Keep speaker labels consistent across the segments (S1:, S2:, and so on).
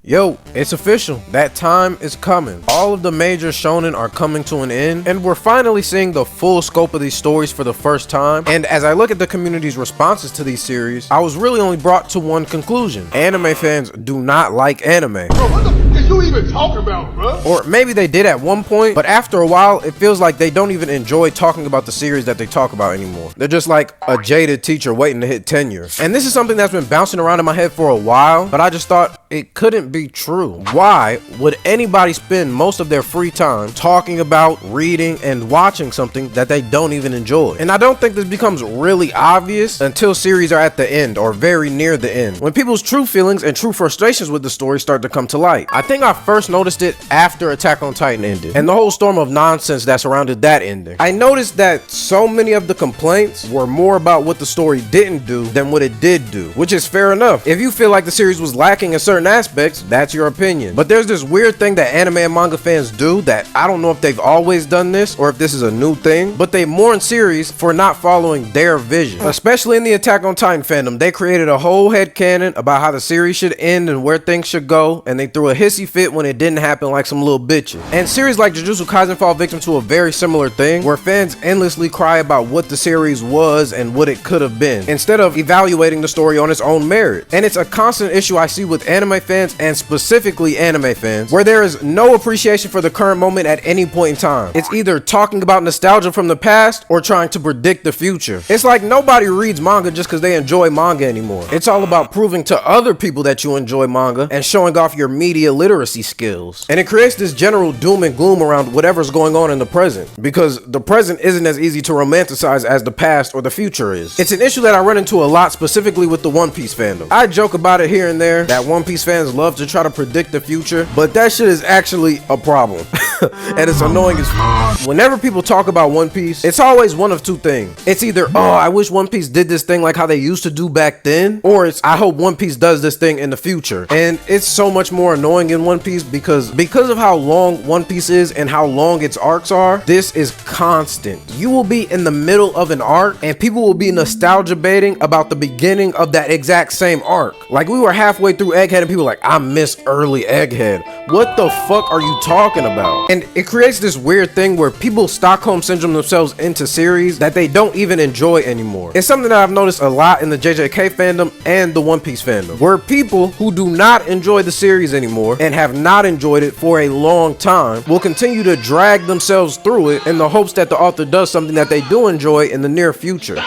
S1: Yo, it's official. That time is coming. All of the major shonen are coming to an end, and we're finally seeing the full scope of these stories for the first time. And as I look at the community's responses to these series, I was really only brought to one conclusion. Anime fans do not like anime.
S2: Bro, what the f is you even talking about, bro?
S1: Or maybe they did at one point, but after a while, it feels like they don't even enjoy talking about the series that they talk about anymore. They're just like a jaded teacher waiting to hit tenure. And this is something that's been bouncing around in my head for a while, but I just thought it couldn't be true. Why would anybody spend most of their free time talking about, reading, and watching something that they don't even enjoy? And I don't think this becomes really obvious until series are at the end or very near the end, when people's true feelings and true frustrations with the story start to come to light. I think I first noticed it after Attack on Titan ended and the whole storm of nonsense that surrounded that ending. I noticed that so many of the complaints were more about what the story didn't do than what it did do, which is fair enough. If you feel like the series was lacking in certain aspects, that's your opinion. But there's this weird thing that anime and manga fans do that I don't know if they've always done this or if this is a new thing, but they mourn series for not following their vision. Especially in the Attack on Titan fandom, they created a whole headcanon about how the series should end and where things should go, and they threw a hissy fit when it didn't happen like some little bitches. And series like Jujutsu Kaisen fall victim to a very similar thing, where fans endlessly cry about what the series was and what it could have been, instead of evaluating the story on its own merit. And it's a constant issue I see with anime fans, and specifically anime fans, where there is no appreciation for the current moment at any point in time. It's either talking about nostalgia from the past or trying to predict the future. It's like nobody reads manga just because they enjoy manga anymore. It's all about proving to other people that you enjoy manga and showing off your media literacy skills. And it creates this general doom and gloom around whatever's going on in the present, because the present isn't as easy to romanticize as the past or the future is. It's an issue that I run into a lot, specifically with the One Piece fandom. I joke about it here and there that One Piece fans love to try to predict the future, but that shit is actually a problem. And it's annoying as fuck. Whenever people talk about One Piece, it's always one of two things. It's either, oh, I wish One Piece did this thing like how they used to do back then, or it's, I hope One Piece does this thing in the future. And it's so much more annoying in One Piece because of how long One Piece is and how long its arcs are. This is constant. You will be in the middle of an arc and people will be nostalgia baiting about the beginning of that exact same arc. Like, we were halfway through Egghead and people were like, I miss early Egghead. What the fuck are you talking about? And it creates this weird thing where people Stockholm syndrome themselves into series that they don't even enjoy anymore. It's something that I've noticed a lot in the JJK fandom and the One Piece fandom, where people who do not enjoy the series anymore and have not enjoyed it for a long time will continue to drag themselves through it in the hopes that the author does something that they do enjoy in the near future.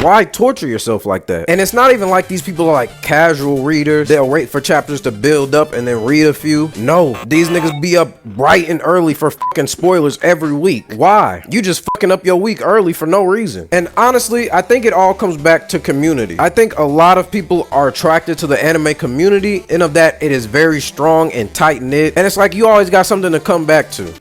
S1: Why torture yourself like that? And it's not even like these people are like casual readers. They'll wait for chapters to build up and then read a few. No, these niggas be up bright and early for fucking spoilers every week. Why? You just fucking up your week early for no reason. And honestly, I think it all comes back to community. I think a lot of people are attracted to the anime community, and of that it is very strong and tight knit. And it's like you always got something to come back to,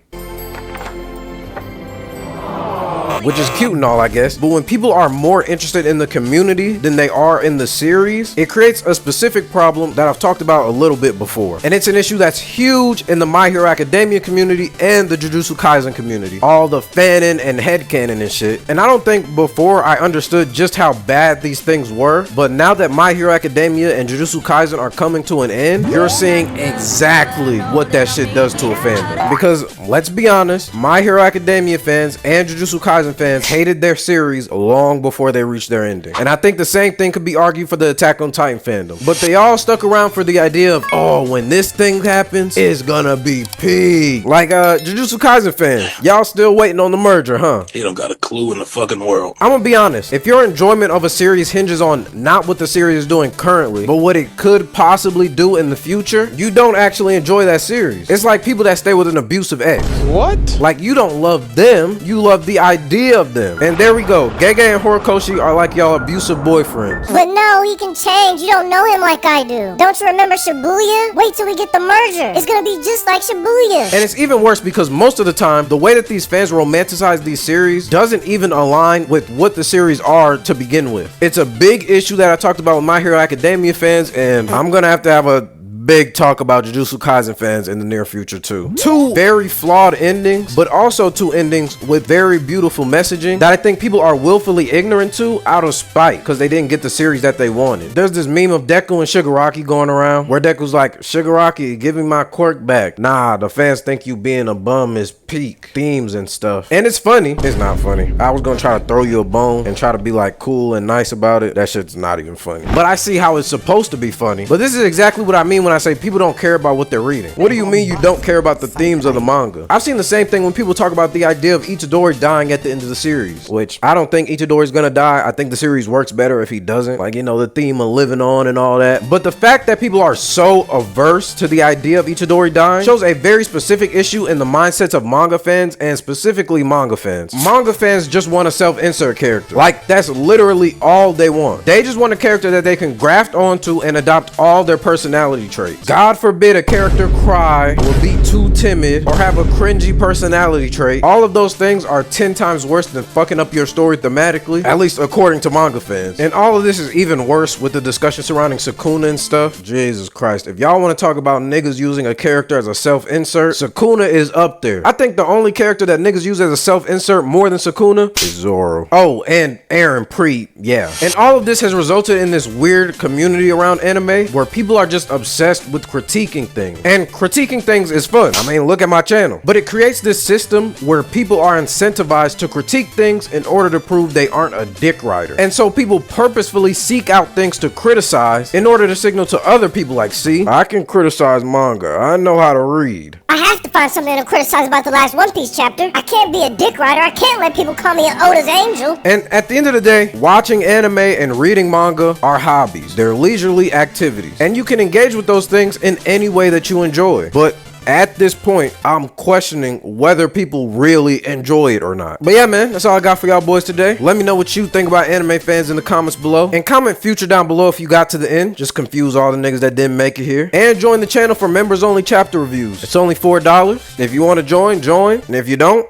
S1: which is cute and all, I guess. But when people are more interested in the community than they are in the series, it creates a specific problem that I've talked about a little bit before. And it's an issue that's huge in the My Hero Academia community and the Jujutsu Kaisen community. All the fanon and headcanon and shit. And I don't think before I understood just how bad these things were, but now that My Hero Academia and Jujutsu Kaisen are coming to an end, you're seeing exactly what that shit does to a fandom. Because let's be honest, My Hero Academia fans and Jujutsu Kaisen fans hated their series long before they reached their ending. And I think the same thing could be argued for the Attack on Titan fandom. But they all stuck around for the idea of, oh, when this thing happens, it's gonna be peak. Like Jujutsu Kaisen fans, y'all still waiting on the merger, huh?
S3: He don't got a clue in the fucking world.
S1: I'm gonna be honest, if your enjoyment of a series hinges on not what the series is doing currently, but what it could possibly do in the future, you don't actually enjoy that series. It's like people that stay with an abusive ex.
S4: What?
S1: Like, you don't love them, you love the idea of them. And there we go. Gege and Horikoshi are like y'all abusive boyfriends.
S5: But no, he can change. You don't know him like I do. Don't you remember Shibuya? Wait till we get the merger. It's gonna be just like Shibuya.
S1: And it's even worse because most of the time, the way that these fans romanticize these series doesn't even align with what the series are to begin with. It's a big issue that I talked about with My Hero Academia fans, and I'm gonna have a big talk about Jujutsu Kaisen fans in the near future too. Two very flawed endings, but also two endings with very beautiful messaging that I think people are willfully ignorant to out of spite because they didn't get the series that they wanted. There's this meme of Deku and Shigaraki going around where Deku's like, Shigaraki, give me my quirk back. Nah, the fans think you being a bum is peak themes and stuff. And it's funny. It's not funny. I was gonna try to throw you a bone and try to be like cool and nice about it. That shit's not even funny. But I see how it's supposed to be funny. But this is exactly what I mean when I say people don't care about what they're reading. What do you mean you don't care about the themes of the manga? I've seen the same thing when people talk about the idea of Itadori dying at the end of the series, which I don't think Itadori's gonna die. I think the series works better if he doesn't. Like, you know, the theme of living on and all that. But the fact that people are so averse to the idea of Itadori dying shows a very specific issue in the mindsets of manga fans, and specifically manga fans. Manga fans just want a self-insert character. Like, that's literally all they want. They just want a character that they can graft onto and adopt all their personality traits. God forbid a character cry or be too timid or have a cringy personality trait. All of those things are 10 times worse than fucking up your story thematically, at least according to manga fans. And all of this is even worse with the discussion surrounding Sukuna and stuff. Jesus Christ. If y'all want to talk about niggas using a character as a self-insert, Sukuna is up there. I think the only character that niggas use as a self-insert more than Sukuna is Zoro. Oh, and Eren Pre, yeah. And all of this has resulted in this weird community around anime where people are just obsessed with critiquing things. And critiquing things is fun. I mean, look at my channel. But it creates this system where people are incentivized to critique things in order to prove they aren't a dick rider. And so people purposefully seek out things to criticize in order to signal to other people like, see, I can criticize manga. I know how to read.
S5: I have to find something to criticize about the last One Piece chapter. I can't be a dick rider. I can't let people call me an Oda's angel.
S1: And at the end of the day, watching anime and reading manga are hobbies. They're leisurely activities. And you can engage with those things in any way that you enjoy. But at this point, I'm questioning whether people really enjoy it or not. But yeah, man, that's all I got for y'all boys today. Let me know what you think about anime fans in the comments below. And comment future down below if you got to the end. Just confuse all the niggas that didn't make it here. And join the channel for members only chapter reviews. It's only $4. If you want to join, join. And if you don't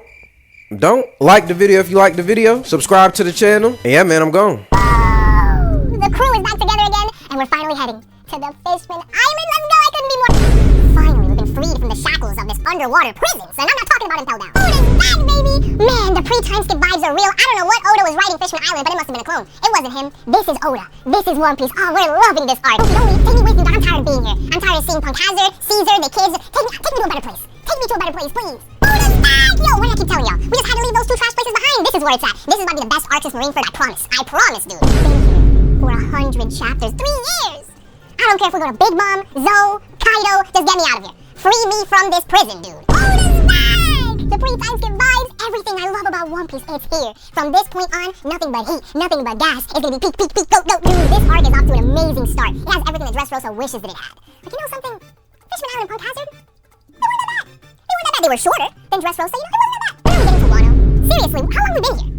S1: like the video if you like the video. Subscribe to the channel. And yeah, man, I'm gone.
S5: The crew is back together again, and we're finally heading to the Fishman Island. Let's go. I couldn't be more. Finally, we've been freed from the shackles of this underwater prison. And I'm not talking about Impel Down. Oda's back, baby! Man, the pre-time skip vibes are real. I don't know what Oda was writing Fishman Island, but it must have been a clone. It wasn't him. This is Oda. This is One Piece. Oh, we're loving this art. Take me with you, I'm tired of being here. I'm tired of seeing Punk Hazard, Caesar, the kids. Take me to a better place. Take me to a better place, please. Oda's back! Yo, what do I keep telling y'all? We just had to leave those two trash places behind. This is where it's at. This is about to be the best arc since Marineford, I promise. I promise, dude. Been here for 100 chapters. 3 years! I don't care if we go to Big Mom, Zoe, Kaido, just get me out of here. Free me from this prison, dude. Oda's back! The pre-time skip vibes, everything I love about One Piece, it's here. From this point on, nothing but heat, nothing but gas. It's gonna be peak, go. Dude, this arc is off to an amazing start. It has everything that Dressrosa wishes that it had. But you know something? Fishman Island and Punk Hazard? They weren't that bad. They were shorter than Dressrosa, you know, they wasn't that bad. When are we getting to Wano? Seriously, how long have we been here?